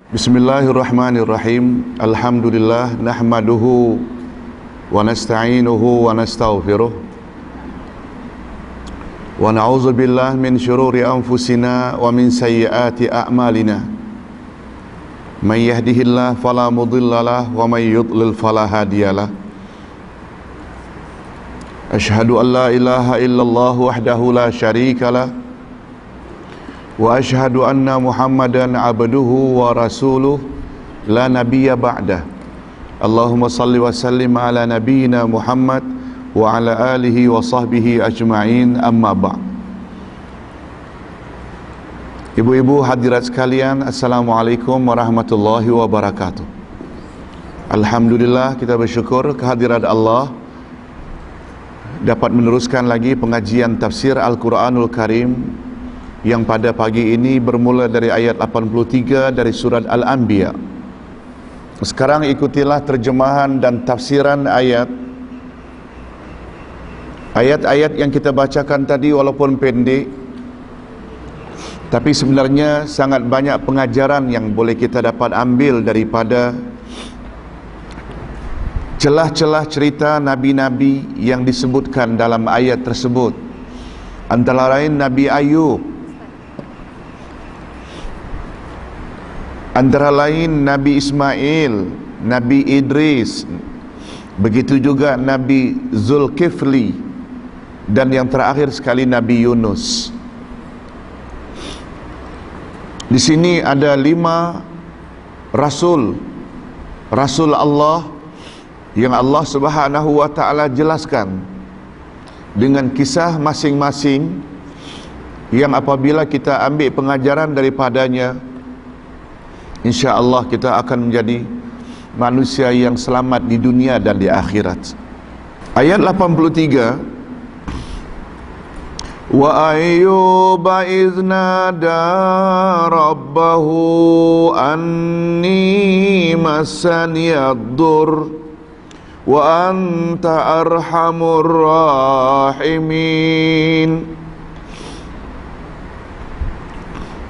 Bismillahirrahmanirrahim. Alhamdulillah nahmaduhu wa nasta'inuhu wa nastaghfiruh wa na'udzu billahi min syururi anfusina wa min sayyiati a'malina. May yahdihillahu fala mudhillalah wa may yudlil fala hadiyalah. Asyhadu an la ilaha illallah wahdahu la syarikalah wa asyhadu anna Muhammadan abduhu wa rasuluh la nabiyya ba'dah. Allahumma salli wa sallim ala nabiyyina Muhammad wa ala alihi wa sahbihi ajma'in, amma ba'd. Ibu-ibu hadirat sekalian, assalamualaikum warahmatullahi wabarakatuh. Alhamdulillah, kita bersyukur kehadirat Allah dapat meneruskan lagi pengajian tafsir Al-Quranul Karim yang pada pagi ini bermula dari ayat 83 dari surat Al-Anbiya. Sekarang ikutilah terjemahan dan tafsiran ayat-ayat yang kita bacakan tadi. Walaupun pendek, tapi sebenarnya sangat banyak pengajaran yang boleh kita dapat ambil daripada celah-celah cerita nabi-nabi yang disebutkan dalam ayat tersebut. Antara lain Nabi Ayub, antara lain Nabi Ismail, Nabi Idris, begitu juga Nabi Zulkifli, dan yang terakhir sekali Nabi Yunus. Di sini ada 5 Rasul Allah yang Allah Subhanahu wa ta'ala jelaskan dengan kisah masing-masing, yang apabila kita ambil pengajaran daripadanya, insya-Allah kita akan menjadi manusia yang selamat di dunia dan di akhirat. Ayat 83, wa ayyuba iznada rabbahu anni massaniyad-dur wa anta arhamur rahimin.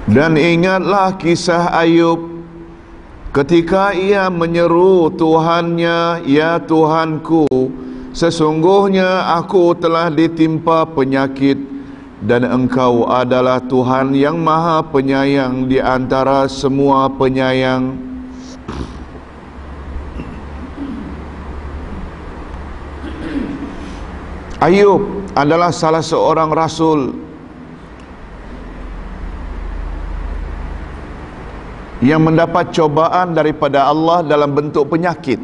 Dan ingatlah kisah Ayub ketika ia menyeru Tuhannya, ya Tuhanku, sesungguhnya aku telah ditimpa penyakit, dan Engkau adalah Tuhan yang maha penyayang di antara semua penyayang. Ayub adalah salah seorang rasul yang mendapat cobaan daripada Allah dalam bentuk penyakit.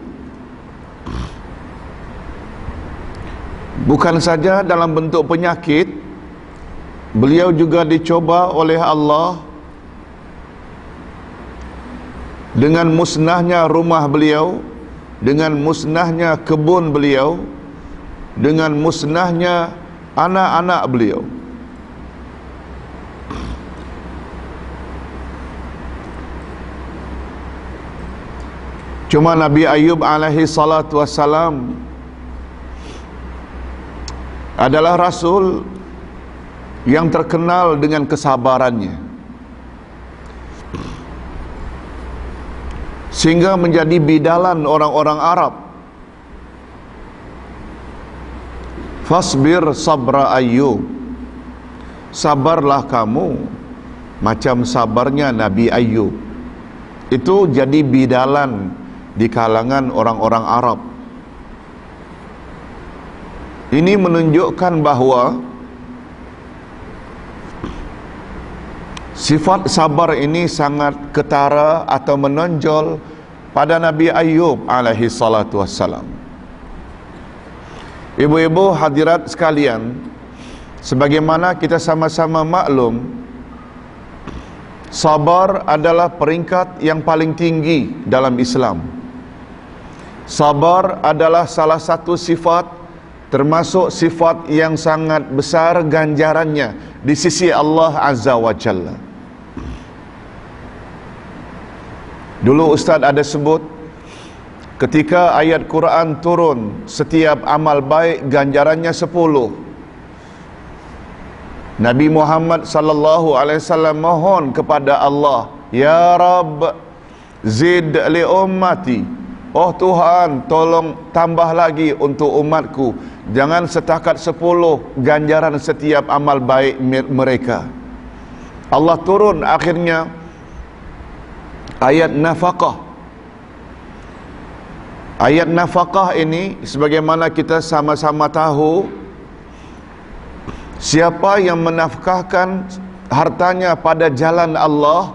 Bukan saja dalam bentuk penyakit, beliau juga dicoba oleh Allah dengan musnahnya rumah beliau, dengan musnahnya kebun beliau, dengan musnahnya anak-anak beliau. Cuma Nabi Ayub alaihi salatu wassalam adalah rasul yang terkenal dengan kesabarannya, sehingga menjadi bidalan orang-orang Arab. Fasbir sabra Ayub, sabarlah kamu macam sabarnya Nabi Ayub. Itu jadi bidalan di kalangan orang-orang Arab. Ini menunjukkan bahawa sifat sabar ini sangat ketara atau menonjol pada Nabi Ayub alaihi salatu wassalam. Ibu-ibu hadirat sekalian, sebagaimana kita sama-sama maklum, sabar adalah peringkat yang paling tinggi dalam Islam. Sabar adalah salah satu sifat, termasuk sifat yang sangat besar ganjarannya di sisi Allah Azza wa Jalla. Dulu Ustaz ada sebut, ketika ayat Quran turun, setiap amal baik ganjarannya 10. Nabi Muhammad sallallahu alaihi wasallam mohon kepada Allah, ya Rabb, zid li ummati, oh Tuhan tolong tambah lagi untuk umatku, jangan setakat 10 ganjaran setiap amal baik mereka. Allah turun akhirnya ayat nafaqah. Ayat nafaqah ini sebagaimana kita sama-sama tahu, siapa yang menafkahkan hartanya pada jalan Allah,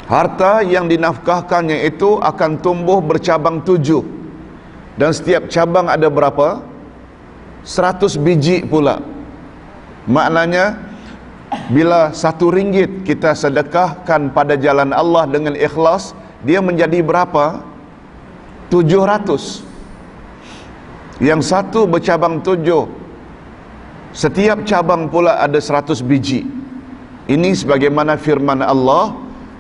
harta yang dinafkahkannya itu akan tumbuh bercabang 7. Dan setiap cabang ada berapa? 100 biji pula. Maknanya bila RM1 kita sedekahkan pada jalan Allah dengan ikhlas, dia menjadi berapa? 700. Yang satu bercabang 7, setiap cabang pula ada 100 biji. Ini sebagaimana firman Allah,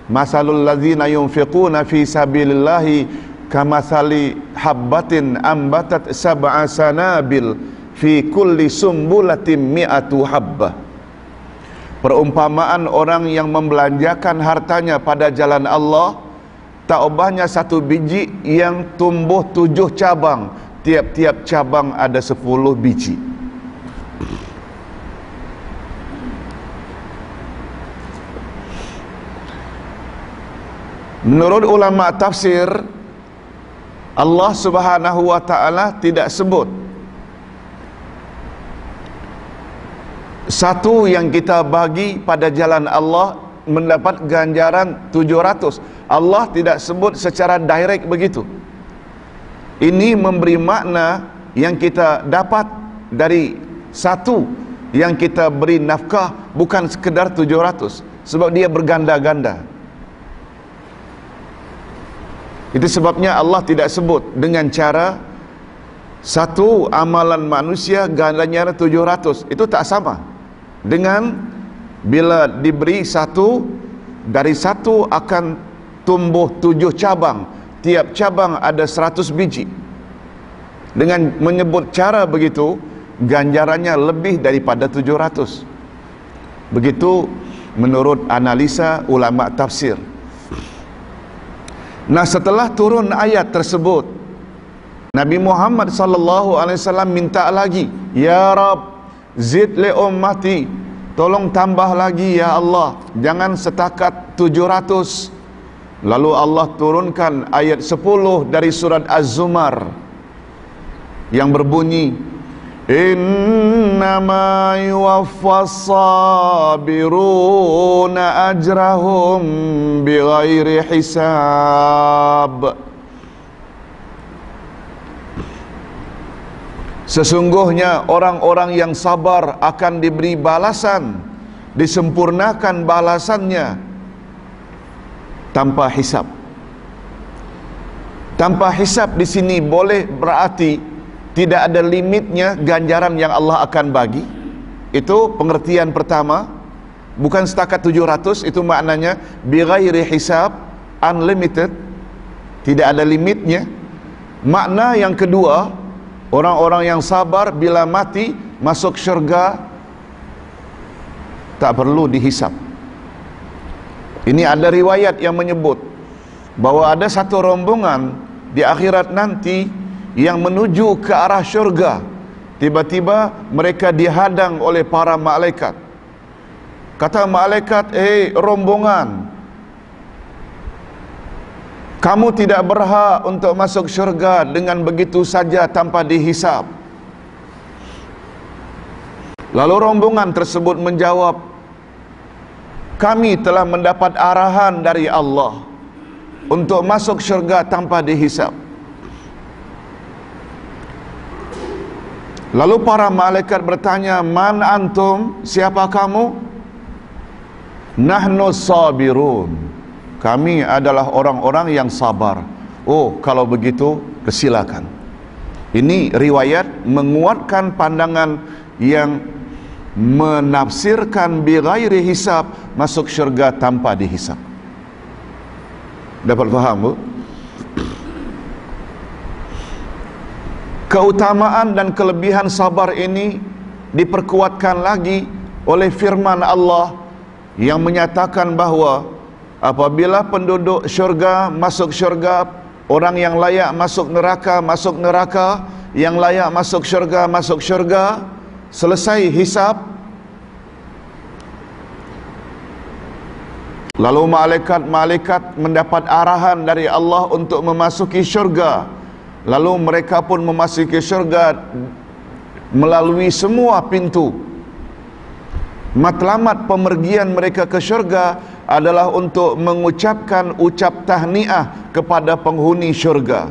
masalul ladzina yunfiquna fi sabilillahi kamathali habbatin ambatat sab'a sanabil fi kulli sumbulatin mi'atu habbah. Perumpamaan orang yang membelanjakan hartanya pada jalan Allah, tak ubahnya 1 biji yang tumbuh 7 cabang, tiap-tiap cabang ada 10 biji. Menurut ulama tafsir, Allah Subhanahu wa ta'ala tidak sebut satu yang kita bagi pada jalan Allah mendapat ganjaran 700. Allah tidak sebut secara direct begitu. Ini memberi makna yang kita dapat dari satu yang kita beri nafkah bukan sekedar 700, sebab dia berganda-ganda. Itu sebabnya Allah tidak sebut dengan cara satu amalan manusia gandanya 700. Itu tak sama dengan bila diberi satu, dari satu akan tumbuh 7 cabang, tiap cabang ada 100 biji. Dengan menyebut cara begitu, ganjarannya lebih daripada 700. Begitu menurut analisa ulama tafsir. Nah, setelah turun ayat tersebut, Nabi Muhammad sallallahu alaihi wasallam minta lagi, ya Rab, zid li ummati, tolong tambah lagi ya Allah, jangan setakat 700. Lalu Allah turunkan ayat 10 dari surat Az-Zumar yang berbunyi, innama yuwaffas sabiruna ajrahum bighairi hisab. Sesungguhnya orang-orang yang sabar akan diberi balasan, disempurnakan balasannya tanpa hisab. Tanpa hisab di sini boleh berarti tidak ada limitnya ganjaran yang Allah akan bagi. Itu pengertian pertama. Bukan setakat 700, itu maknanya bighairi hisab, unlimited, tidak ada limitnya. Makna yang kedua, orang-orang yang sabar bila mati masuk syurga tak perlu dihisab. Ini ada riwayat yang menyebut bahwa ada satu rombongan di akhirat nanti yang menuju ke arah syurga. Tiba-tiba mereka dihadang oleh para malaikat. Kata malaikat, rombongan, kamu tidak berhak untuk masuk syurga dengan begitu saja tanpa dihisab. Lalu rombongan tersebut menjawab, kami telah mendapat arahan dari Allah untuk masuk syurga tanpa dihisab. Lalu para malaikat bertanya, man antum, siapa kamu? Nahnu sabirun, kami adalah orang-orang yang sabar. Oh, kalau begitu persilakan. Ini riwayat menguatkan pandangan yang menafsirkan bighairi hisab, masuk syurga tanpa dihisab. Dapat faham, Bu? Keutamaan dan kelebihan sabar ini diperkuatkan lagi oleh firman Allah yang menyatakan bahawa Apabila penduduk syurga masuk syurga, orang yang layak masuk neraka, yang layak masuk syurga, selesai hisab. Lalu malaikat-malaikat mendapat arahan dari Allah untuk memasuki syurga. Lalu mereka pun memasuki syurga melalui semua pintu. Matlamat pemergian mereka ke syurga adalah untuk mengucapkan ucap tahniah kepada penghuni syurga.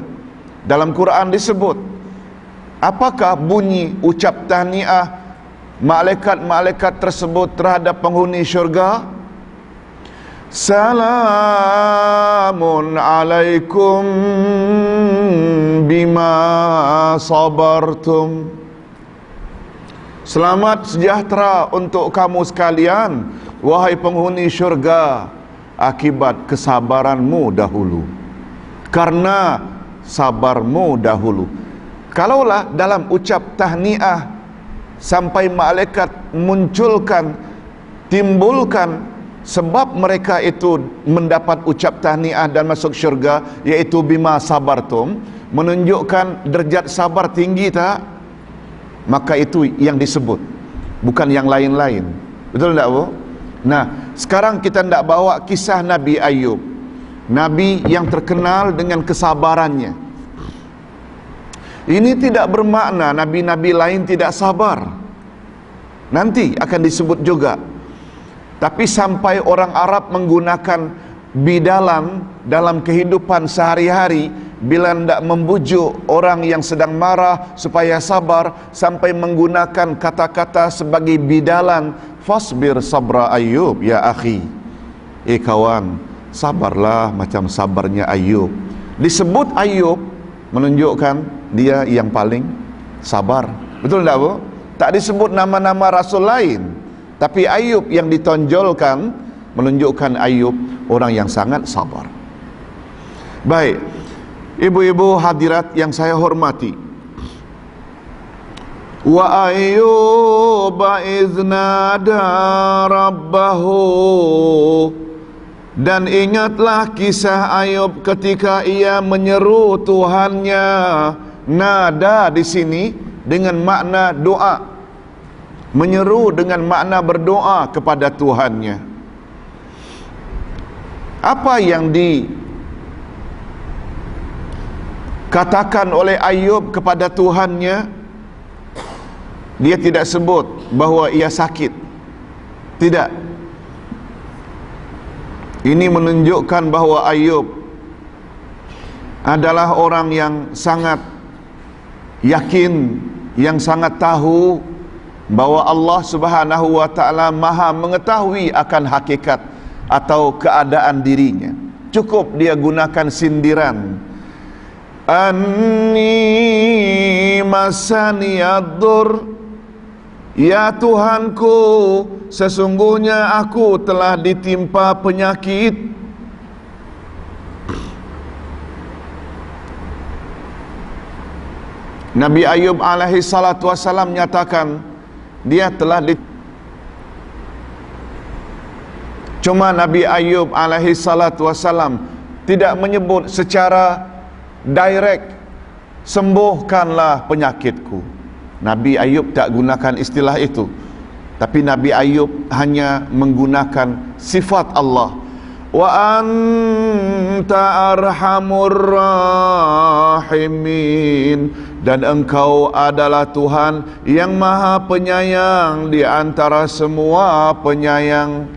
Dalam Quran disebut, apakah bunyi ucap tahniah malaikat-malaikat tersebut terhadap penghuni syurga? Salamun alaikum bima sabartum. Selamat sejahtera untuk kamu sekalian, wahai penghuni syurga, akibat kesabaranmu dahulu. Karena sabarmu dahulu. Kalaulah dalam ucap tahniah sampai malaikat timbulkan sebab mereka itu mendapat ucap tahniah dan masuk syurga, yaitu bima sabartum, menunjukkan derajat sabar tinggi tak? Maka itu yang disebut, bukan yang lain-lain. Betul tak, Bu? Nah, sekarang kita tidak bawa kisah Nabi Ayub, Nabi yang terkenal dengan kesabarannya. Ini tidak bermakna Nabi-Nabi lain tidak sabar. Nanti akan disebut juga. Tapi sampai orang Arab menggunakan bidalan dalam kehidupan sehari-hari, bila hendak membujuk orang yang sedang marah supaya sabar, sampai menggunakan kata-kata sebagai bidalan, fasbir sabra Ayub ya akhi. Kawan, sabarlah macam sabarnya Ayub. Disebut Ayub menunjukkan dia yang paling sabar. Betul tak, Bu? Tak disebut nama-nama rasul lain, tapi Ayub yang ditonjolkan menunjukkan Ayub orang yang sangat sabar. Baik, ibu-ibu hadirat yang saya hormati, wa ayyuba iznada rabbahu, dan ingatlah kisah Ayub ketika ia menyeru Tuhannya. Nada di sini dengan makna doa, menyeru dengan makna berdoa kepada Tuhannya. Apa yang dikatakan oleh Ayub kepada Tuhannya? Dia tidak sebut bahawa ia sakit. Tidak. Ini menunjukkan bahawa Ayub adalah orang yang sangat yakin, yang sangat tahu bahawa Allah Subhanahu wa taala Maha mengetahui akan hakikat atau keadaan dirinya. Cukup dia gunakan sindiran, anni masaniyaddur, ya Tuhanku, sesungguhnya aku telah ditimpa penyakit. Nabi Ayub alaihi salatu wassalam nyatakan dia telah Cuma Nabi Ayub alaihi salatu wassalam tidak menyebut secara direct, sembuhkanlah penyakitku. Nabi Ayub tak gunakan istilah itu. Tapi Nabi Ayub hanya menggunakan sifat Allah. Wa anta arhamur rahimin, dan engkau adalah Tuhan yang maha penyayang di antara semua penyayang.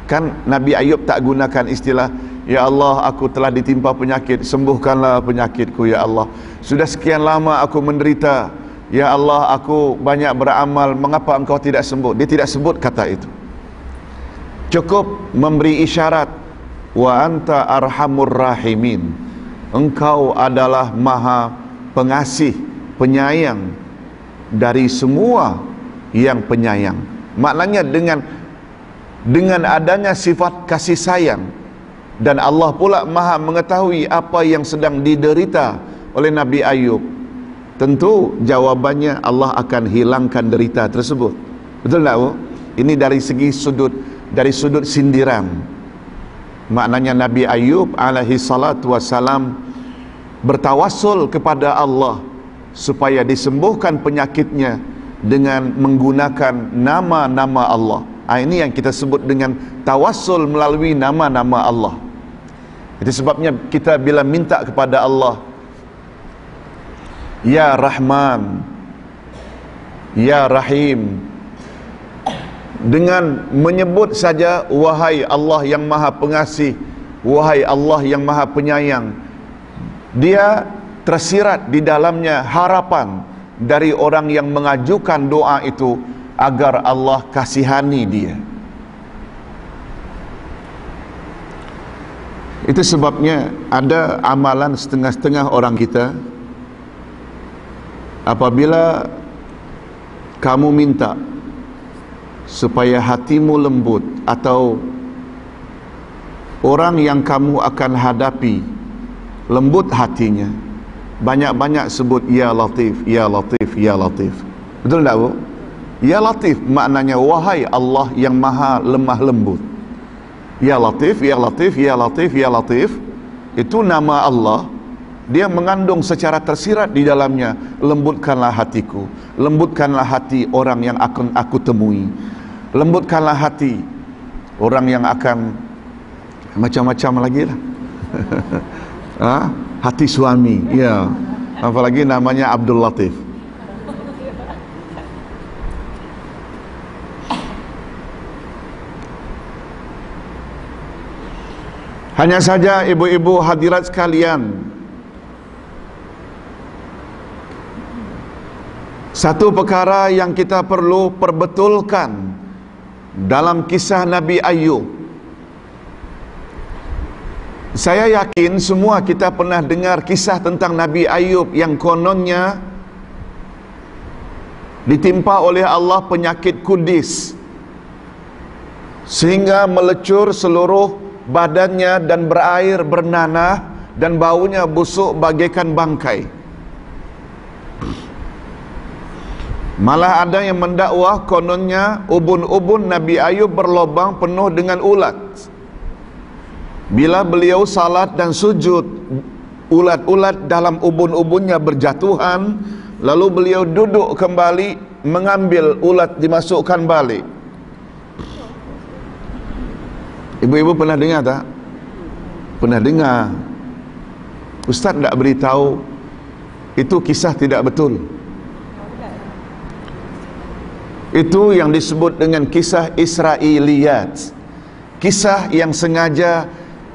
Kan Nabi Ayub tak gunakan istilah, ya Allah, aku telah ditimpa penyakit, sembuhkanlah penyakitku ya Allah. Sudah sekian lama aku menderita, ya Allah, aku banyak beramal, mengapa engkau tidak sembuh? Dia tidak sebut kata itu. Cukup memberi isyarat, wa anta arhamur rahimin, engkau adalah maha pengasih, penyayang dari semua yang penyayang. Maknanya dengan adanya sifat kasih sayang, dan Allah pula maha mengetahui apa yang sedang diderita oleh Nabi Ayub, tentu jawabannya Allah akan hilangkan derita tersebut. Betul tak, Bu? Ini dari sudut sindiran. Maknanya Nabi Ayub alaihi salatu wassalam bertawassul kepada Allah supaya disembuhkan penyakitnya dengan menggunakan nama-nama Allah. Ini yang kita sebut dengan tawassul melalui nama-nama Allah. Itu sebabnya kita bila minta kepada Allah, Ya Rahman, Ya Rahim, dengan menyebut saja wahai Allah yang Maha Pengasih, wahai Allah yang Maha Penyayang, dia tersirat di dalamnya harapan dari orang yang mengajukan doa itu agar Allah kasihani dia. Itu sebabnya ada amalan setengah-setengah orang kita, apabila kamu minta supaya hatimu lembut, atau orang yang kamu akan hadapi lembut hatinya, banyak-banyak sebut Ya Latif, Ya Latif, Ya Latif. Betul tak Bu? Ya Latif maknanya wahai Allah yang Maha lemah lembut. Ya Latif, Ya Latif, Ya Latif, Ya Latif, itu nama Allah. Dia mengandung secara tersirat di dalamnya, lembutkanlah hatiku, lembutkanlah hati orang yang akan aku temui, lembutkanlah hati orang yang akan macam-macam lagi lah. Hati suami, ya, apalagi namanya Abdul Latif. Hanya saja ibu-ibu hadirat sekalian, satu perkara yang kita perlu perbetulkan dalam kisah Nabi Ayub. Saya yakin semua kita pernah dengar kisah tentang Nabi Ayub yang kononnya ditimpa oleh Allah penyakit kudis sehingga melecur seluruh badannya dan berair bernanah dan baunya busuk bagaikan bangkai. Malah ada yang mendakwah kononnya ubun-ubun Nabi Ayub berlobang penuh dengan ulat. Bila beliau salat dan sujud, ulat-ulat dalam ubun-ubunnya berjatuhan, lalu beliau duduk kembali mengambil ulat dimasukkan balik. Ibu-ibu pernah dengar tak? Pernah dengar. Ustaz tak beritahu itu kisah tidak betul. Itu yang disebut dengan kisah Israiliyat, kisah yang sengaja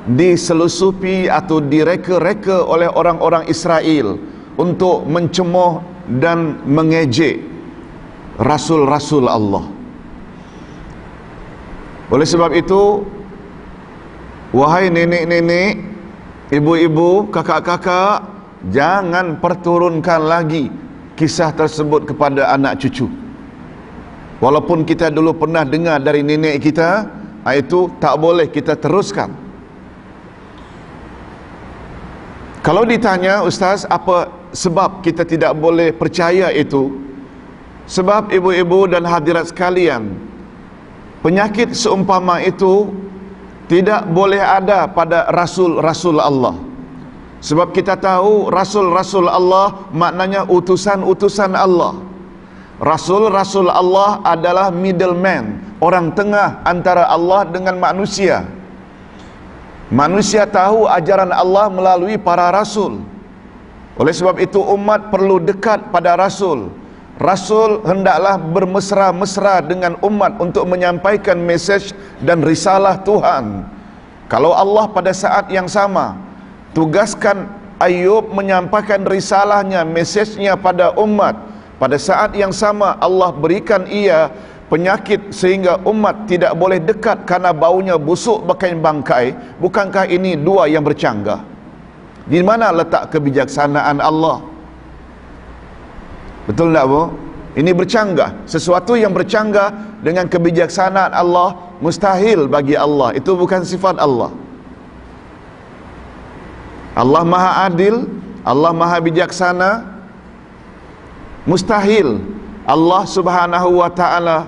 diselusupi atau direka-reka oleh orang-orang Israel untuk mencemooh dan mengejek Rasul-Rasul Allah. Oleh sebab itu, wahai nenek-nenek, ibu-ibu, kakak-kakak, jangan perturunkan lagi kisah tersebut kepada anak cucu. Walaupun kita dulu pernah dengar dari nenek kita, itu tak boleh kita teruskan. Kalau ditanya, Ustaz, apa sebab kita tidak boleh percaya itu? Sebab ibu-ibu dan hadirat sekalian, penyakit seumpama itu tidak boleh ada pada Rasul-Rasul Allah. Sebab kita tahu Rasul-Rasul Allah maknanya utusan-utusan Allah. Rasul-Rasul Allah adalah middleman, orang tengah antara Allah dengan manusia. Manusia tahu ajaran Allah melalui para Rasul. Oleh sebab itu umat perlu dekat pada Rasul. Rasul hendaklah bermesra-mesra dengan umat untuk menyampaikan mesej dan risalah Tuhan. Kalau Allah pada saat yang sama tugaskan Ayub menyampaikan risalahnya, mesejnya pada umat, pada saat yang sama Allah berikan ia penyakit sehingga umat tidak boleh dekat karena baunya busuk bagai bangkai, bukankah ini dua yang bercanggah? Di mana letak kebijaksanaan Allah? Betul tak Bu? Ini bercanggah. Sesuatu yang bercanggah dengan kebijaksanaan Allah mustahil bagi Allah. Itu bukan sifat Allah. Allah Maha Adil, Allah Maha Bijaksana. Mustahil Allah Subhanahu wa taala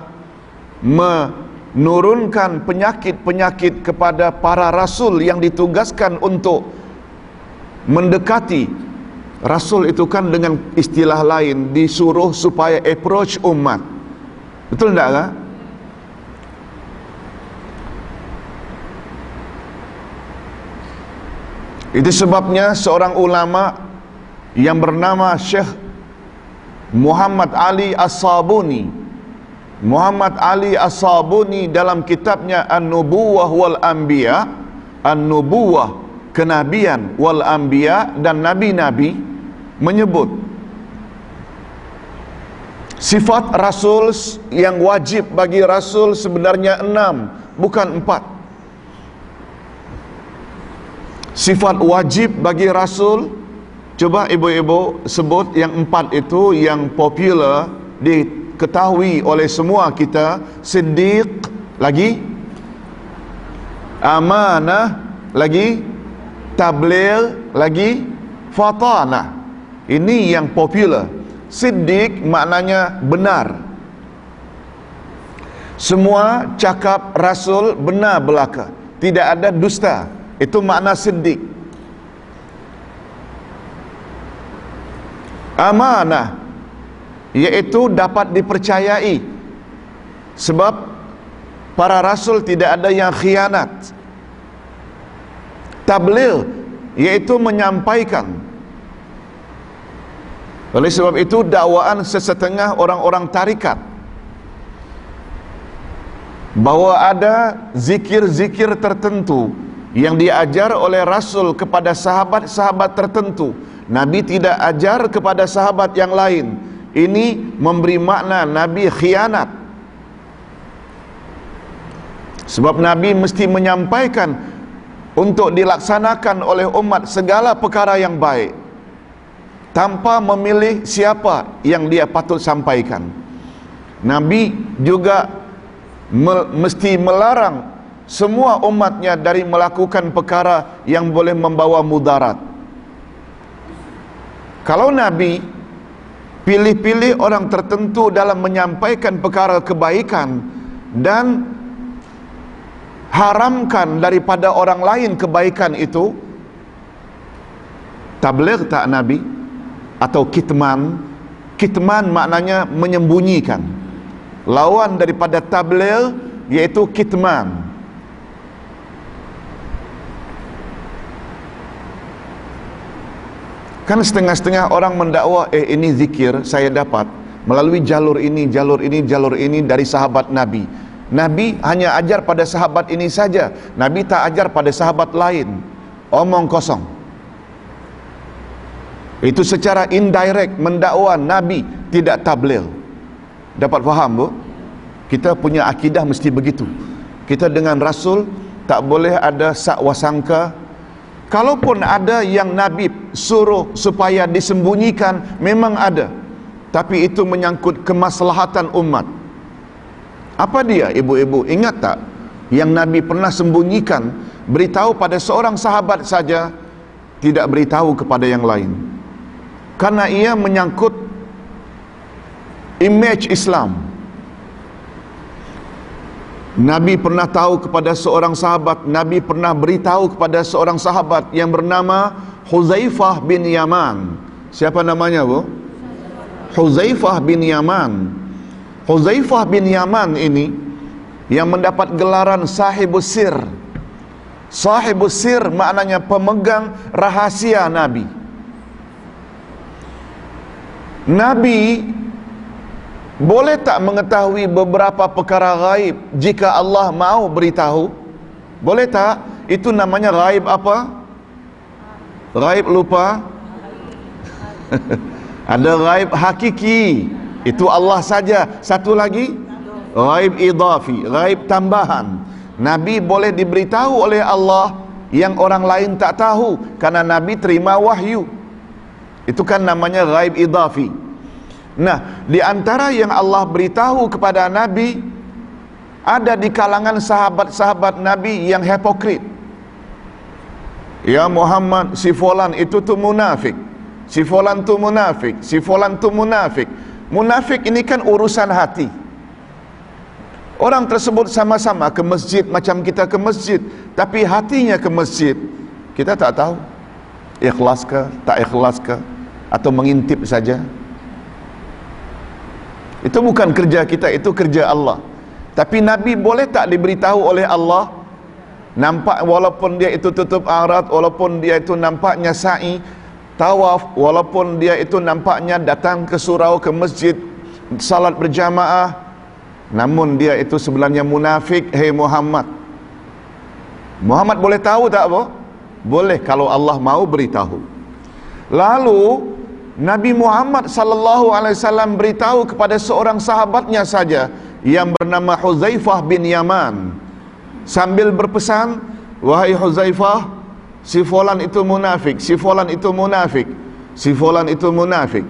nurunkan penyakit-penyakit kepada para rasul yang ditugaskan untuk mendekati. Rasul itu kan dengan istilah lain disuruh supaya approach umat. Betul tak kah? Itu sebabnya seorang ulama yang bernama Syekh Muhammad Ali As-Sabuni, Muhammad Ali As-Sabuni dalam kitabnya An-Nubuwah wal Anbiya, An-Nubuwah, kenabian, wal Anbiya, dan nabi-nabi, menyebut sifat rasul yang wajib bagi rasul sebenarnya 6, bukan 4. Sifat wajib bagi rasul, coba ibu-ibu sebut yang 4 itu yang popular, diketahui oleh semua kita. Siddiq, lagi amanah, lagi tabligh, lagi fatanah. Ini yang popular. Siddiq maknanya benar. Semua cakap rasul benar belaka, tidak ada dusta. Itu makna siddiq. Amanah, iaitu dapat dipercayai, sebab para rasul tidak ada yang khianat. Tabligh, iaitu menyampaikan. Oleh sebab itu dakwaan sesetengah orang-orang tarikat bahawa ada zikir-zikir tertentu yang diajar oleh Rasul kepada sahabat-sahabat tertentu, Nabi tidak ajar kepada sahabat yang lain. Ini memberi makna Nabi khianat. Sebab Nabi mesti menyampaikan untuk dilaksanakan oleh umat segala perkara yang baik, tanpa memilih siapa yang dia patut sampaikan. Nabi juga mesti melarang semua umatnya dari melakukan perkara yang boleh membawa mudarat. Kalau Nabi pilih-pilih orang tertentu dalam menyampaikan perkara kebaikan dan haramkan daripada orang lain kebaikan itu, tabligh tak Nabi? Atau kitman? Kitman maknanya menyembunyikan. Lawan daripada tabligh iaitu kitman. Kan setengah-setengah orang mendakwa, ini zikir saya dapat melalui jalur ini, jalur ini, jalur ini dari sahabat Nabi. Nabi hanya ajar pada sahabat ini saja, Nabi tak ajar pada sahabat lain. Omong kosong. Itu secara indirect mendakwa Nabi tidak tabligh. Dapat faham bu? Kita punya akidah mesti begitu. Kita dengan Rasul tak boleh ada sakwa sangka. Kalaupun ada yang Nabi suruh supaya disembunyikan, memang ada, tapi itu menyangkut kemaslahatan umat. Apa dia ibu-ibu? Ingat tak yang Nabi pernah sembunyikan, beritahu pada seorang sahabat saja, tidak beritahu kepada yang lain, karena ia menyangkut image Islam. Nabi pernah tahu kepada seorang sahabat, Nabi pernah beritahu kepada seorang sahabat yang bernama Huzaifah bin Yaman. Siapa namanya bu? Huzaifah bin Yaman. Huzaifah bin Yaman ini yang mendapat gelaran sahibus sir. Sahibus sir maknanya pemegang rahasia Nabi. Nabi boleh tak mengetahui beberapa perkara gaib jika Allah mau beritahu? Boleh tak? Itu namanya gaib apa? Gaib lupa? Ada gaib hakiki, itu Allah saja. Satu lagi, gaib idafi, gaib tambahan. Nabi boleh diberitahu oleh Allah yang orang lain tak tahu, karena Nabi terima wahyu. Itu kan namanya gaib idafi. Nah, di antara yang Allah beritahu kepada Nabi, ada di kalangan sahabat-sahabat Nabi yang hipokrit. Ya Muhammad, si fulan itu tu munafik, si fulan tu munafik, si fulan tu munafik. Munafik ini kan urusan hati. Orang tersebut sama-sama ke masjid macam kita ke masjid, tapi hatinya ke masjid kita tak tahu. Ikhlas ke, tak ikhlas ke, atau mengintip saja. Itu bukan kerja kita, itu kerja Allah. Tapi Nabi boleh tak diberitahu oleh Allah, nampak walaupun dia itu tutup aurat, walaupun dia itu nampaknya sa'i, tawaf, walaupun dia itu nampaknya datang ke surau, ke masjid, salat berjamaah, namun dia itu sebenarnya munafik. Hei Muhammad, Muhammad boleh tahu tak apa? Boleh kalau Allah mau beritahu. Lalu Nabi Muhammad sallallahu alaihi wasallam beritahu kepada seorang sahabatnya saja yang bernama Huzaifah bin Yaman, sambil berpesan, wahai Huzaifah, si fulan itu munafik, si fulan itu munafik, si fulan itu munafik.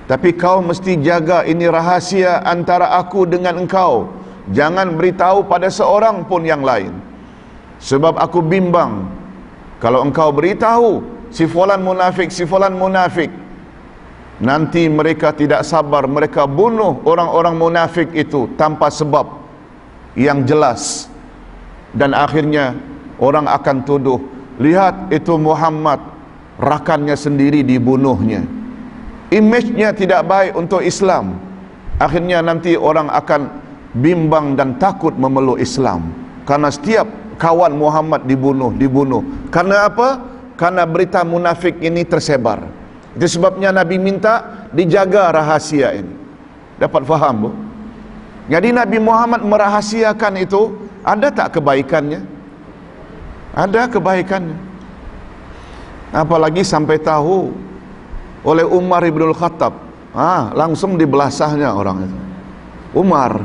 Tapi kau mesti jaga, ini rahasia antara aku dengan engkau. Jangan beritahu pada seorang pun yang lain. Sebab aku bimbang, kalau engkau beritahu si fulan munafik, si fulan munafik, nanti mereka tidak sabar, mereka bunuh orang-orang munafik itu tanpa sebab yang jelas. Dan akhirnya orang akan tuduh, lihat itu Muhammad, rakannya sendiri dibunuhnya. Image-nya tidak baik untuk Islam. Akhirnya nanti orang akan bimbang dan takut memeluk Islam, karena setiap kawan Muhammad dibunuh. Karena apa? Karena berita munafik ini tersebar. Itu sebabnya Nabi minta dijaga rahasia ini. Dapat faham, Bu? Jadi Nabi Muhammad merahasiakan itu, ada tak kebaikannya? Ada kebaikannya. Apalagi sampai tahu oleh Umar ibn Khattab, langsung dibelasahnya orang itu, Umar.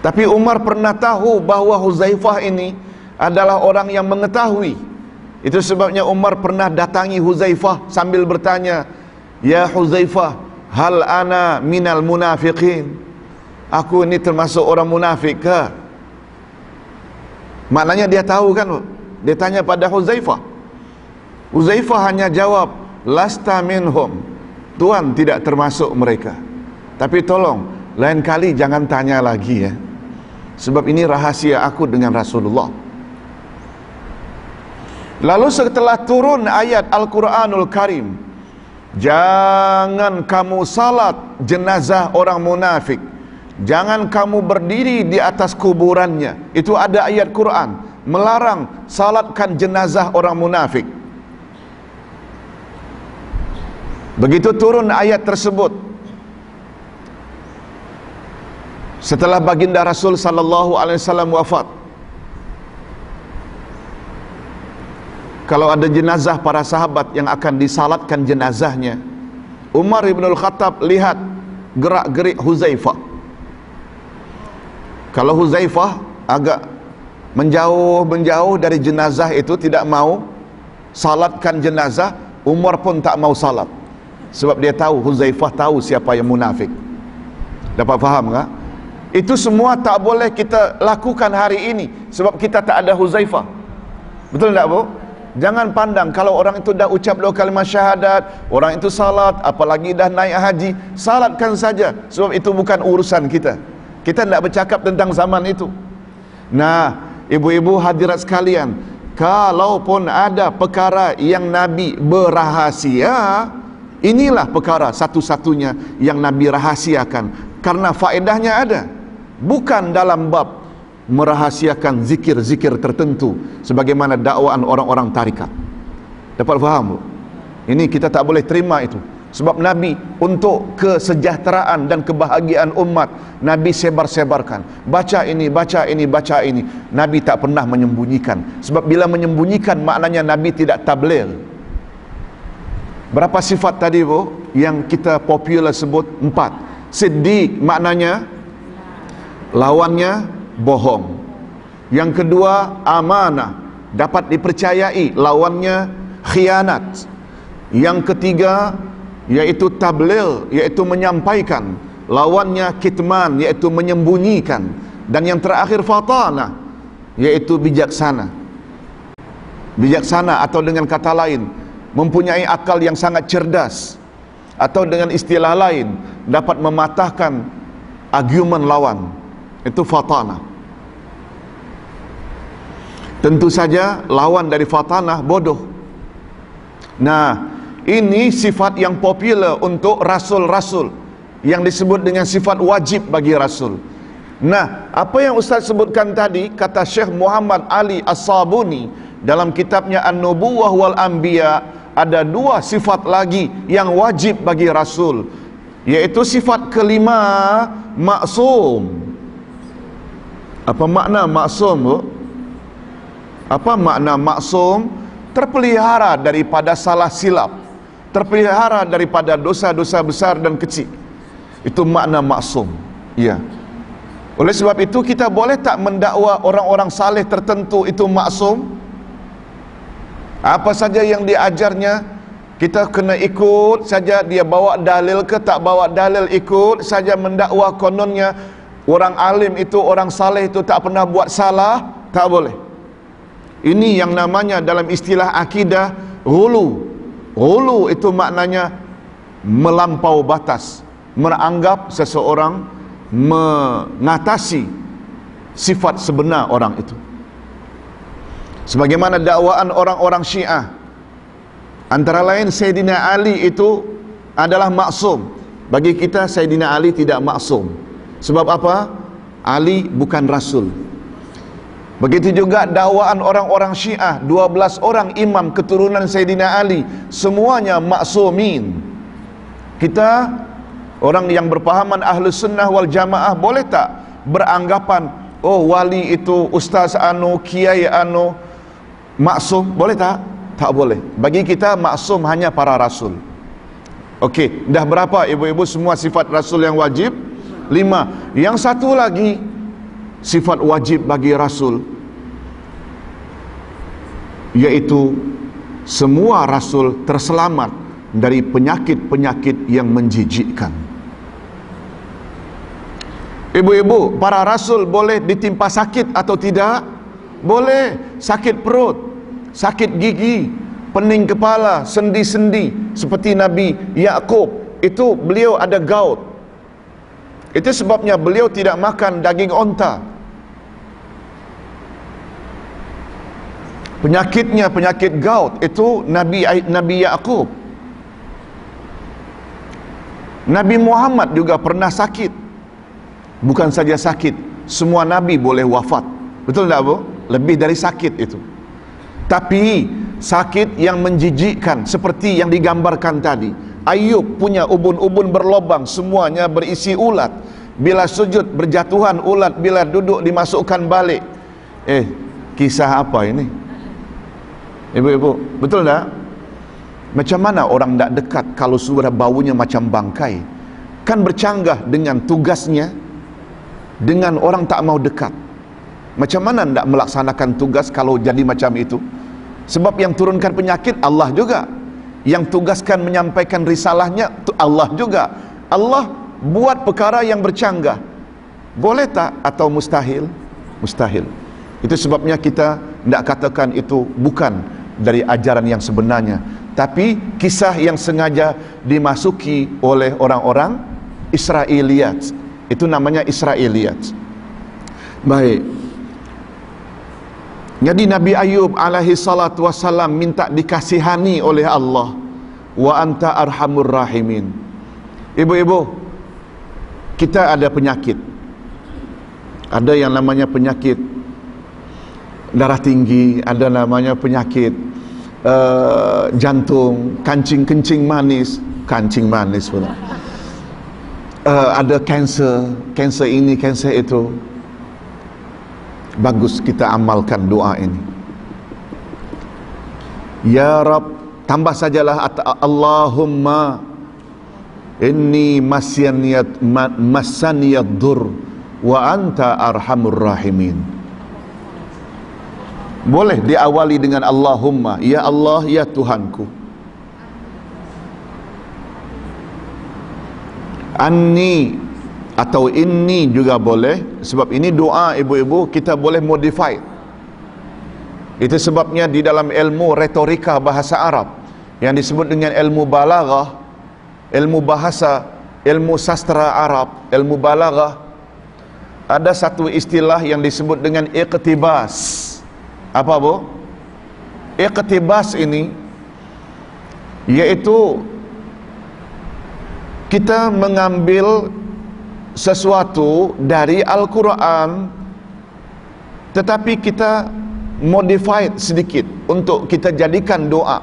Tapi Umar pernah tahu bahwa Huzaifah ini adalah orang yang mengetahui. Itu sebabnya Umar pernah datangi Huzaifah sambil bertanya, ya Huzaifah, hal ana minal munafiqin? Aku ini termasuk orang munafik ke? Maknanya dia tahu kan? Dia tanya pada Huzaifah. Huzaifah hanya jawab, lasta minhum, Tuhan tidak termasuk mereka. Tapi tolong, lain kali jangan tanya lagi ya, sebab ini rahasia aku dengan Rasulullah. Lalu setelah turun ayat Al-Quranul Karim, jangan kamu salat jenazah orang munafik, jangan kamu berdiri di atas kuburannya. Itu ada ayat Quran melarang salatkan jenazah orang munafik. Begitu turun ayat tersebut, setelah baginda Rasul sallallahu alaihi wasallam wafat, kalau ada jenazah para sahabat yang akan disalatkan jenazahnya, Umar ibn Khattab lihat gerak-gerik Huzaifah. Kalau Huzaifah agak menjauh dari jenazah itu, tidak mau salatkan jenazah, Umar pun tak mau salat. Sebab dia tahu, Huzaifah tahu siapa yang munafik. Dapat faham tak? Itu semua tak boleh kita lakukan hari ini, sebab kita tak ada Huzaifah. Betul tak, Bu? Jangan pandang kalau orang itu dah ucap 2 kalimat syahadat, orang itu salat, apalagi dah naik haji, salatkan saja, sebab itu bukan urusan kita. Kita tidak bercakap tentang zaman itu. Nah, ibu-ibu hadirat sekalian, kalaupun ada perkara yang Nabi berahasia, inilah perkara satu-satunya yang Nabi rahasiakan, karena faedahnya ada, bukan dalam bab merahasiakan zikir-zikir tertentu sebagaimana dakwaan orang-orang tarikat. Dapat faham, Bu? Ini kita tak boleh terima itu. Sebab Nabi untuk kesejahteraan dan kebahagiaan umat, Nabi sebar-sebarkan. Baca ini, baca ini, baca ini. Nabi tak pernah menyembunyikan. Sebab bila menyembunyikan maknanya Nabi tidak tabligh. Berapa sifat tadi, Bu, yang kita popular sebut? 4. Siddiq maknanya lawannya bohong. Yang kedua, amanah, dapat dipercayai, lawannya khianat. Yang ketiga yaitu tabligh, yaitu menyampaikan, lawannya kitman, yaitu menyembunyikan. Dan yang terakhir fatana, yaitu bijaksana. Bijaksana atau dengan kata lain, mempunyai akal yang sangat cerdas, atau dengan istilah lain dapat mematahkan argument lawan. Itu fatanah. Tentu saja lawan dari fatanah bodoh. Nah, ini sifat yang popular untuk rasul-rasul, yang disebut dengan sifat wajib bagi rasul. Nah, apa yang Ustaz sebutkan tadi, kata Syekh Muhammad Ali As-Sabuni dalam kitabnya An-Nubuwah wal Anbiya, ada dua sifat lagi yang wajib bagi rasul, yaitu sifat kelima, maksum. Apa makna maksum, Bu? Apa makna maksum? Terpelihara daripada salah silap, terpelihara daripada dosa-dosa besar dan kecil. Itu makna maksum. Ya. Oleh sebab itu, kita boleh tak mendakwa orang-orang saleh tertentu itu maksum? Apa saja yang diajarnya kita kena ikut saja. Dia bawa dalil ke tak bawa dalil, ikut saja mendakwa kononnya orang alim itu, orang saleh itu tak pernah buat salah. Tak boleh. Ini yang namanya dalam istilah akidah ghulu. Ghulu itu maknanya melampau batas, menganggap seseorang mengatasi sifat sebenar orang itu. Sebagaimana dakwaan orang-orang Syiah, antara lain Sayyidina Ali itu adalah maksum. Bagi kita Sayyidina Ali tidak maksum. Sebab apa? Ali bukan rasul. Begitu juga dakwaan orang-orang Syiah, 12 orang imam keturunan Sayyidina Ali, semuanya maksumin. Kita orang yang berpahaman Ahlus Sunnah wal Jamaah boleh tak beranggapan, oh wali itu ustaz anu, kiai anu maksum? Boleh tak? Tak boleh. Bagi kita maksum hanya para rasul. Okey, dah berapa ibu-ibu semua sifat rasul yang wajib? 5. Yang satu lagi sifat wajib bagi rasul, yaitu semua rasul terselamat dari penyakit-penyakit yang menjijikkan. Ibu-ibu, para rasul boleh ditimpa sakit atau tidak? Boleh. Sakit perut, sakit gigi, pening kepala, sendi-sendi, seperti Nabi Yaqub, itu beliau ada gout. Itu sebabnya beliau tidak makan daging onta. Penyakitnya penyakit gout, itu Nabi Yaqub. Nabi Muhammad juga pernah sakit. Bukan saja sakit, semua nabi boleh wafat. Betul tak, Bu? Lebih dari sakit itu. Tapi sakit yang menjijikkan seperti yang digambarkan tadi. Ayub punya ubun-ubun berlobang, semuanya berisi ulat. Bila sujud berjatuhan ulat, bila duduk dimasukkan balik. Kisah apa ini? Ibu-ibu, betul tak? Macam mana orang tak dekat kalau sudah baunya macam bangkai? Kan bercanggah dengan tugasnya, dengan orang tak mau dekat. Macam mana tak melaksanakan tugas kalau jadi macam itu? Sebab yang turunkan penyakit Allah juga, yang tugaskan menyampaikan risalahnya Allah juga. Allah buat perkara yang bercanggah. Boleh tak atau mustahil? Mustahil. Itu sebabnya kita tidak katakan itu bukan dari ajaran yang sebenarnya, tapi kisah yang sengaja dimasuki oleh orang-orang Israiliyat. Itu namanya Israiliyat. Baik. Jadi Nabi Ayub alaihi salatu wassalam minta dikasihani oleh Allah. Wa anta arhamur rahimin. Ibu-ibu, kita ada penyakit. Ada yang namanya penyakit darah tinggi, ada namanya penyakit jantung, kencing manis pula. Ada kanser ini, kanser itu. Bagus kita amalkan doa ini. Ya Rab, tambah sajalah Allahumma inni masyaniyad dur wa anta arhamur rahimin. Boleh diawali dengan Allahumma, ya Allah, ya Tuhanku. Anni atau inni juga boleh, sebab ini doa ibu-ibu kita boleh modify. Itu sebabnya di dalam ilmu retorika bahasa Arab yang disebut dengan ilmu balaghah, ilmu bahasa, ilmu sastra Arab, ilmu balaghah, ada satu istilah yang disebut dengan iqtibas. Apa bu? Iqtibas ini yaitu kita mengambil sesuatu dari Al-Quran tetapi kita modified sedikit untuk kita jadikan doa.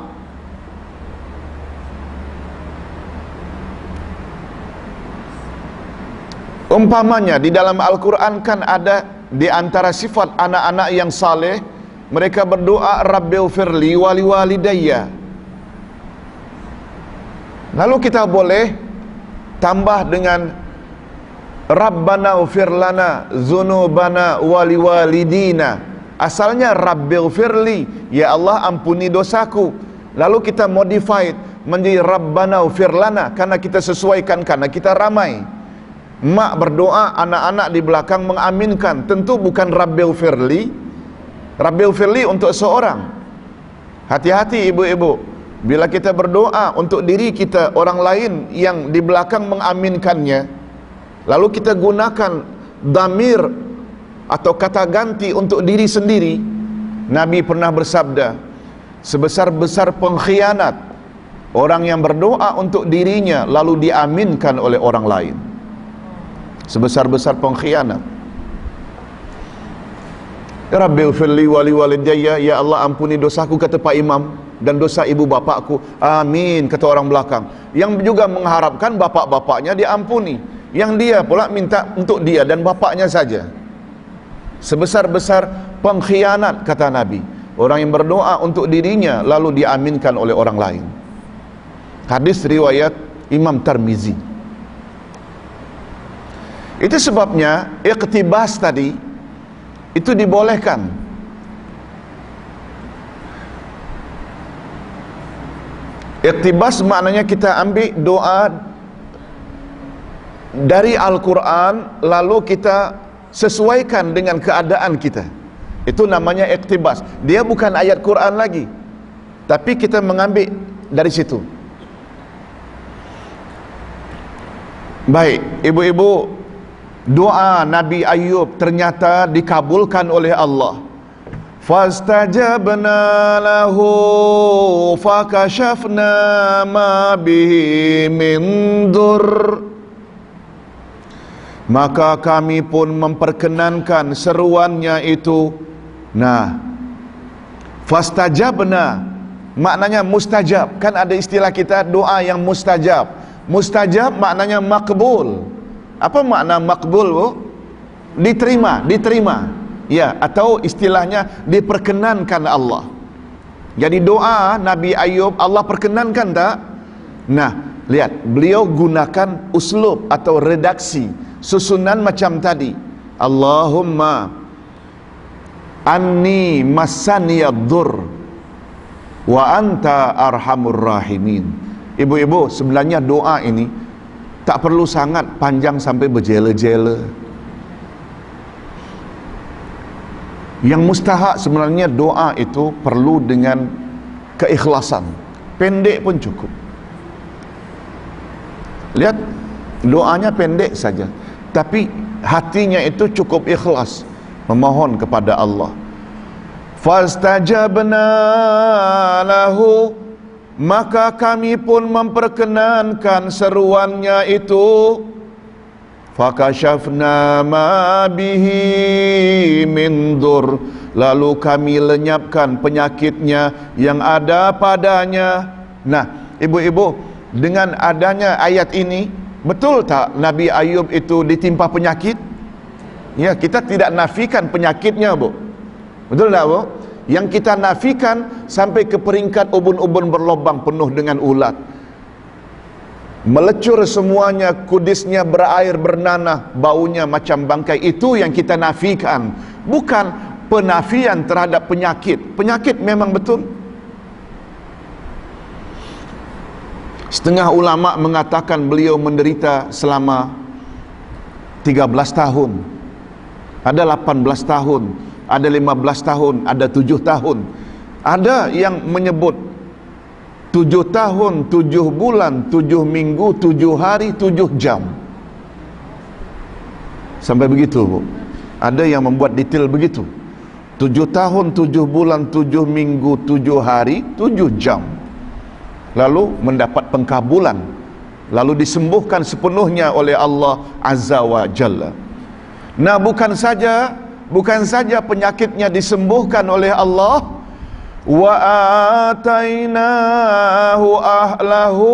Umpamanya di dalam Al-Quran kan ada di antara sifat anak-anak yang saleh, mereka berdoa Rabbighfirli wa liwalidayya. Lalu kita boleh tambah dengan Rabbana ufir lana dzunubana wa liwalidina. Asalnya Rabbighfirli, ya Allah ampuni dosaku. Lalu kita modified menjadi Rabbana ufir lana karena kita sesuaikan, karena kita ramai. Mak berdoa, anak-anak di belakang mengaminkan. Tentu bukan Rabbighfirli. Rabbighfirli untuk seorang. Hati-hati ibu-ibu, bila kita berdoa untuk diri kita, orang lain yang di belakang mengaminkannya, lalu kita gunakan dhamir atau kata ganti untuk diri sendiri, Nabi pernah bersabda, sebesar-besar pengkhianat orang yang berdoa untuk dirinya lalu diaminkan oleh orang lain. Sebesar-besar pengkhianat. Rabbighfirli wa liwalidayya, ya Allah ampuni dosaku kata Pak Imam, dan dosa ibu bapakku. Amin kata orang belakang, yang juga mengharapkan bapak-bapaknya diampuni, yang dia pula minta untuk dia dan bapaknya saja. Sebesar-besar pengkhianat kata Nabi, orang yang berdoa untuk dirinya lalu diaminkan oleh orang lain. Hadis riwayat Imam Tirmizi. Itu sebabnya iqtibas tadi itu dibolehkan. Iqtibas maknanya kita ambil doa dari Al-Quran lalu kita sesuaikan dengan keadaan kita. Itu namanya iqtibas. Dia bukan ayat Quran lagi, tapi kita mengambil dari situ. Baik, ibu-ibu, doa Nabi Ayub ternyata dikabulkan oleh Allah. Fastajabna lahu fakashafna ma bihi min dur. Maka kami pun memperkenankan seruannya itu. Nah, fastajabna maknanya mustajab. Kan ada istilah kita doa yang mustajab. Mustajab maknanya makbul. Apa makna makbul bu? Diterima, diterima. Ya, atau istilahnya diperkenankan Allah. Jadi doa Nabi Ayub Allah perkenankan tak? Nah, lihat, beliau gunakan uslub atau redaksi, susunan macam tadi. Allahumma anni masaniyaddur wa anta arhamur rahimin. Ibu-ibu, sebenarnya doa ini tak perlu sangat panjang sampai berjela-jela. Yang mustahak sebenarnya doa itu perlu dengan keikhlasan. Pendek pun cukup. Lihat, doanya pendek saja, tapi hatinya itu cukup ikhlas memohon kepada Allah. Fastajabna lahu, maka kami pun memperkenankan seruannya itu. Fakashafna ma bihi min dur, lalu kami lenyapkan penyakitnya yang ada padanya. Nah, ibu-ibu, dengan adanya ayat ini, betul tak Nabi Ayub itu ditimpa penyakit? Ya, kita tidak nafikan penyakitnya bu, betul tak bu? Yang kita nafikan sampai ke peringkat ubun-ubun berlobang penuh dengan ulat, melecur semuanya, kudisnya berair bernanah, baunya macam bangkai. Itu yang kita nafikan, bukan penafian terhadap penyakit. Penyakit memang betul. Setengah ulama mengatakan beliau menderita selama 13 tahun, ada 18 tahun, ada 15 tahun, ada 7 tahun. Ada yang menyebut 7 tahun, 7 bulan, 7 minggu, 7 hari, 7 jam. Sampai begitu, Bu. Ada yang membuat detail begitu. 7 tahun, 7 bulan, 7 minggu, 7 hari, 7 jam. Lalu mendapat pengkabulan. Lalu disembuhkan sepenuhnya oleh Allah Azza wa Jalla. Nah, bukan saja penyakitnya disembuhkan oleh Allah, wa atainahu ahlahu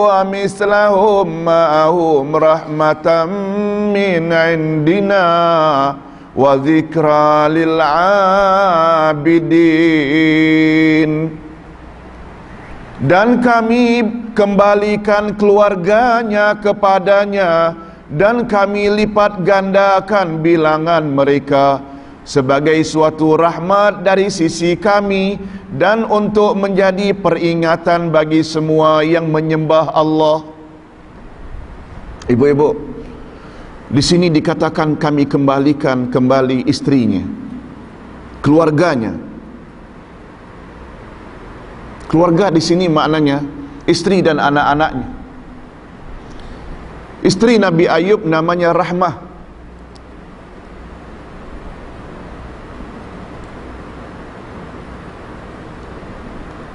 wa mislahum ma'ahum rahmatan min indina wa dzikra lil abidin. Dan kami kembalikan keluarganya kepadanya, dan kami lipat gandakan bilangan mereka sebagai suatu rahmat dari sisi kami, dan untuk menjadi peringatan bagi semua yang menyembah Allah. Ibu-ibu, di sini dikatakan kami kembalikan kembali istrinya, keluarganya. Keluarga di sini maknanya istri dan anak-anaknya. Istri Nabi Ayub namanya Rahmah.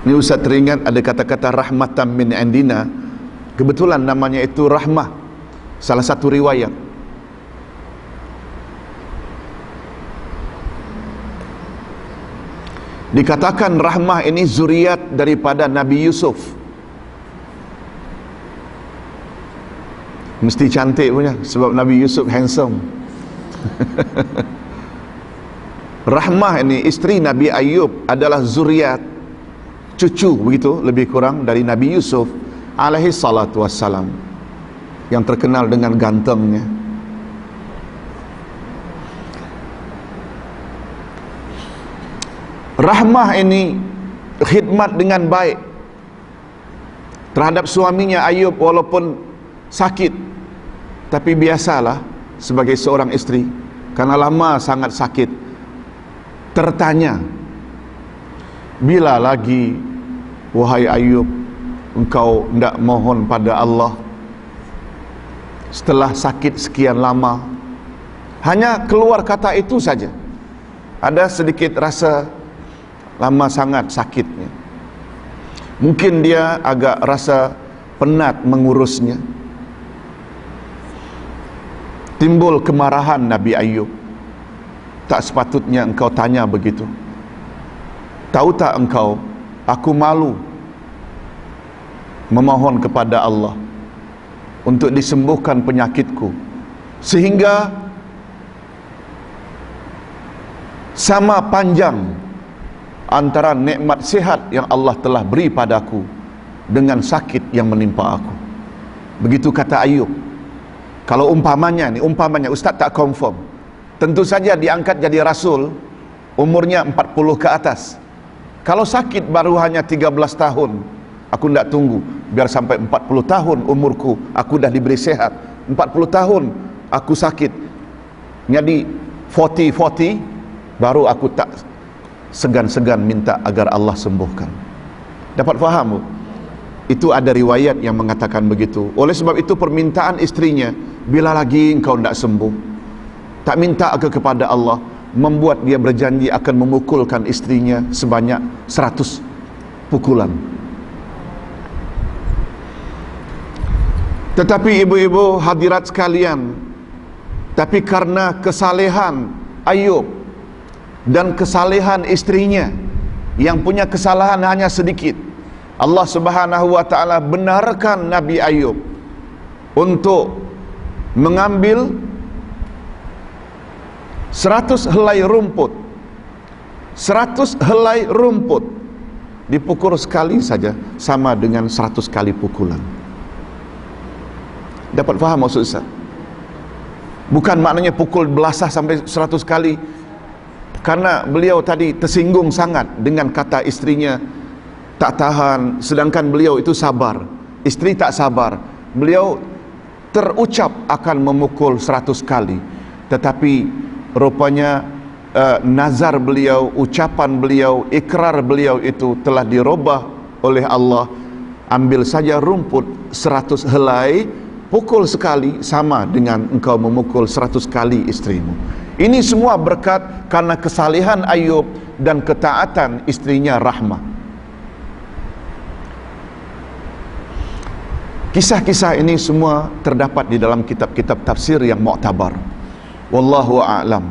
Ini Ustaz teringat ada kata-kata rahmatan min indina. Kebetulan namanya itu Rahmah. Salah satu riwayat. Dikatakan Rahmah ini zuriat daripada Nabi Yusuf. Mesti cantik punya, sebab Nabi Yusuf handsome. Rahmah ini istri Nabi Ayub adalah zuriat, cucu begitu lebih kurang dari Nabi Yusuf alaihi salatu wassalam, yang terkenal dengan gantengnya. Rahmah ini khidmat dengan baik terhadap suaminya Ayub walaupun sakit, tapi biasalah sebagai seorang istri, karena lama sangat sakit, tertanya, bila lagi wahai Ayub engkau hendak mohon pada Allah setelah sakit sekian lama? Hanya keluar kata itu saja, ada sedikit rasa lama sangat sakitnya. Mungkin dia agak rasa penat mengurusnya. Timbul kemarahan Nabi Ayub. Tak sepatutnya engkau tanya begitu. Tahu tak engkau, aku malu memohon kepada Allah untuk disembuhkan penyakitku, sehingga sama panjang antara nikmat sihat yang Allah telah beri padaku dengan sakit yang menimpa aku. Begitu kata Ayub. Kalau umpamanya Ustaz tak confirm, tentu saja diangkat jadi rasul umurnya 40 ke atas. Kalau sakit baru hanya 13 tahun, aku tidak tunggu biar sampai 40 tahun umurku, aku dah diberi sehat. 40 tahun aku sakit, jadi 40 baru aku tak segan-segan minta agar Allah sembuhkan. Dapat faham? Itu ada riwayat yang mengatakan begitu. Oleh sebab itu permintaan istrinya, bila lagi engkau tidak sembuh, tak minta kepada Allah, membuat dia berjanji akan memukulkan istrinya sebanyak 100 pukulan. Tetapi ibu-ibu hadirat sekalian, tapi karena kesalehan Ayub dan kesalehan istrinya yang punya kesalahan hanya sedikit, Allah Subhanahu wa taala benarkan Nabi Ayub untuk mengambil 100 helai rumput. 100 helai rumput dipukul sekali saja sama dengan 100 kali pukulan. Dapat faham maksud Ustaz? Bukan maknanya pukul belasah sampai 100 kali, karena beliau tadi tersinggung sangat dengan kata istrinya tak tahan, sedangkan beliau itu sabar. Istri tak sabar, beliau terucap akan memukul 100 kali, tetapi rupanya nazar beliau, ucapan beliau, ikrar beliau itu telah dirubah oleh Allah. Ambil saja rumput 100 helai, pukul sekali sama dengan engkau memukul 100 kali isterimu. Ini semua berkat karena kesalehan Ayub dan ketaatan istrinya Rahmah. Kisah-kisah ini semua terdapat di dalam kitab-kitab tafsir yang muktabar. Wallahu a'lam.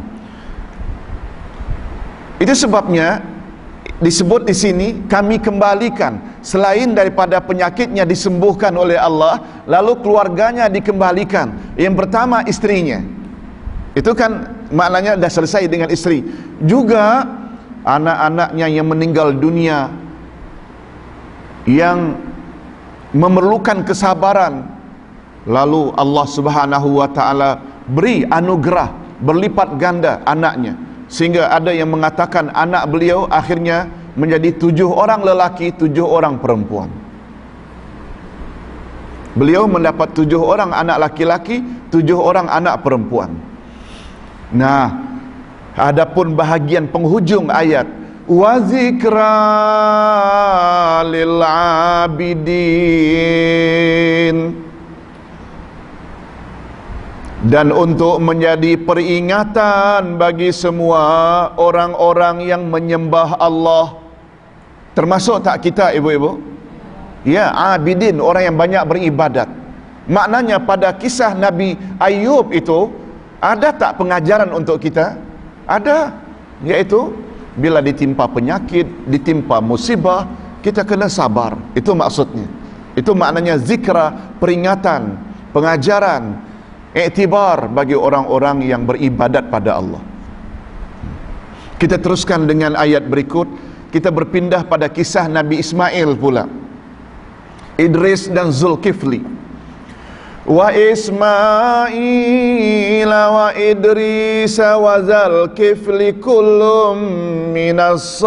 Itu sebabnya disebut di sini, kami kembalikan, selain daripada penyakitnya disembuhkan oleh Allah, lalu keluarganya dikembalikan. Yang pertama istrinya. Itu kan maknanya dah selesai dengan istri. Juga anak-anaknya yang meninggal dunia, yang memerlukan kesabaran, lalu Allah Subhanahu wa taala beri anugerah berlipat ganda anaknya, sehingga ada yang mengatakan anak beliau akhirnya menjadi 7 orang lelaki, 7 orang perempuan. Beliau mendapat 7 orang anak laki-laki, 7 orang anak perempuan. Nah, adapun bahagian penghujung ayat, wa zikra lil abidin, dan untuk menjadi peringatan bagi semua orang-orang yang menyembah Allah. Termasuk tak kita, ibu-ibu? Ya, abidin, orang yang banyak beribadat. Maknanya pada kisah Nabi Ayub itu, ada tak pengajaran untuk kita? Ada, yaitu bila ditimpa penyakit, ditimpa musibah, kita kena sabar. Itu maksudnya. Itu maknanya zikra, peringatan, pengajaran, iktibar bagi orang-orang yang beribadat pada Allah. Kita teruskan dengan ayat berikut. Kita berpindah pada kisah Nabi Ismail pula, Idris dan Zulkifli. Wa Ismail wa Idris wa Zulkifli kullum minas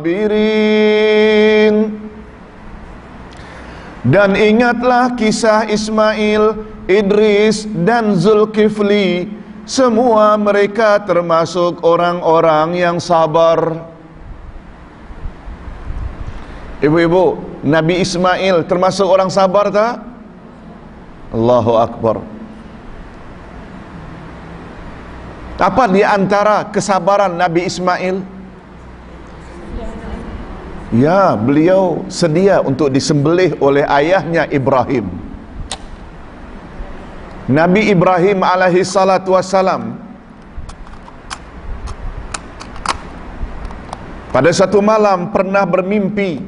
sabirin. Dan ingatlah kisah Ismail, Idris dan Zulkifli, semua mereka termasuk orang-orang yang sabar. Ibu-ibu, Nabi Ismail termasuk orang sabar tak? Allahu Akbar. Apa di antara kesabaran Nabi Ismail? Ya, beliau sedia untuk disembelih oleh ayahnya Ibrahim. Nabi Ibrahim alaihi salatu wassalam pada satu malam pernah bermimpi,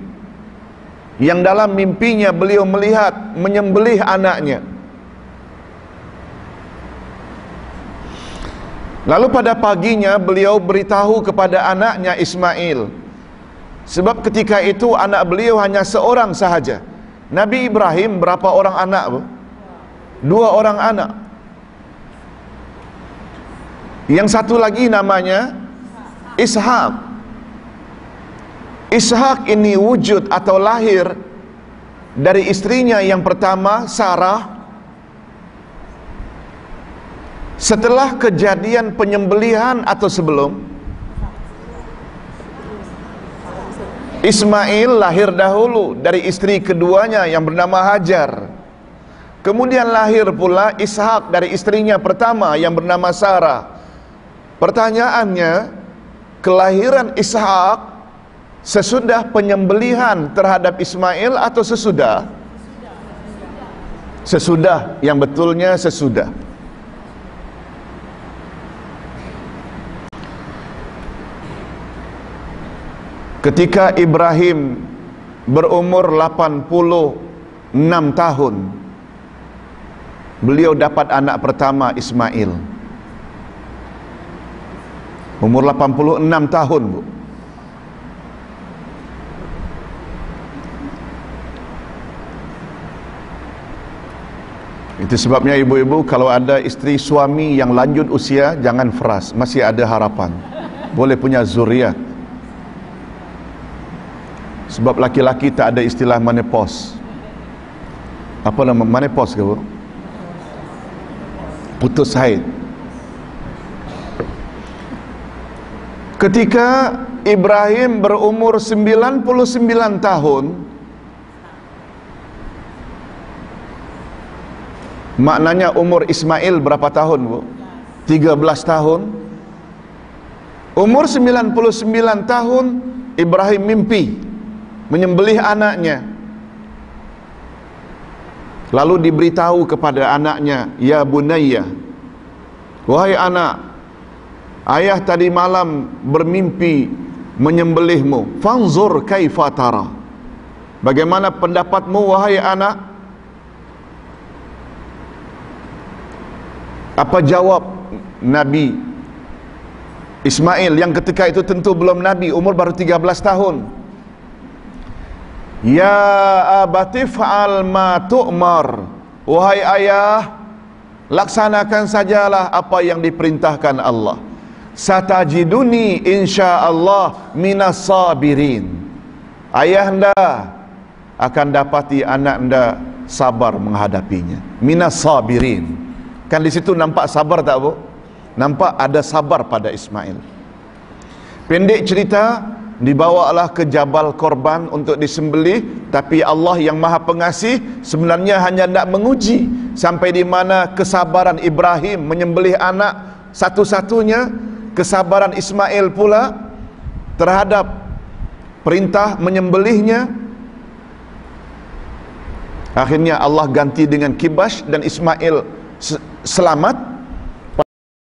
yang dalam mimpinya beliau melihat menyembelih anaknya. Lalu pada paginya beliau beritahu kepada anaknya Ismail, sebab ketika itu anak beliau hanya seorang sahaja. Nabi Ibrahim berapa orang anak? 2 orang anak. Yang satu lagi namanya Ishak. Ishak ini wujud atau lahir dari istrinya yang pertama, Sarah, setelah kejadian penyembelihan atau sebelum. Ismail lahir dahulu dari istri keduanya yang bernama Hajar. Kemudian lahir pula Ishak dari istrinya pertama yang bernama Sarah. Pertanyaannya, kelahiran Ishak sesudah penyembelihan terhadap Ismail atau sesudah? Sesudah, yang betulnya sesudah. Ketika Ibrahim berumur 86 tahun, beliau dapat anak pertama Ismail. Umur 86 tahun, Bu. Itu sebabnya ibu-ibu, kalau ada isteri suami yang lanjut usia, jangan frust, masih ada harapan. Boleh punya zuriat. Sebab laki-laki tak ada istilah menopause. Apa nama menopause ke, Bu? Putus haid. Ketika Ibrahim berumur 99 tahun, Maknanya umur Ismail berapa tahun, Bu? 13 tahun. Umur 99 tahun Ibrahim mimpi menyembelih anaknya. Lalu diberitahu kepada anaknya, "Ya bunayya, wahai anak, ayah tadi malam bermimpi menyembelihmu. Fanzur kaifa tara." Bagaimana pendapatmu wahai anak? Apa jawab Nabi Ismail yang ketika itu tentu belum Nabi, umur baru 13 tahun. "Ya abati fa'al ma tu'mar." Wahai ayah, laksanakan sajalah apa yang diperintahkan Allah. "Satajiduni insyaallah minas sabirin." Ayah anda akan dapati anak anda sabar menghadapinya. Minas sabirin. Kan di situ nampak sabar tak, Bu? Nampak ada sabar pada Ismail. Pendek cerita, dibawalah ke Jabal Korban untuk disembelih, tapi Allah yang Maha Pengasih sebenarnya hanya nak menguji sampai di mana kesabaran Ibrahim menyembelih anak satu-satunya, kesabaran Ismail pula terhadap perintah menyembelihnya. Akhirnya Allah ganti dengan kibas dan Ismail selamat.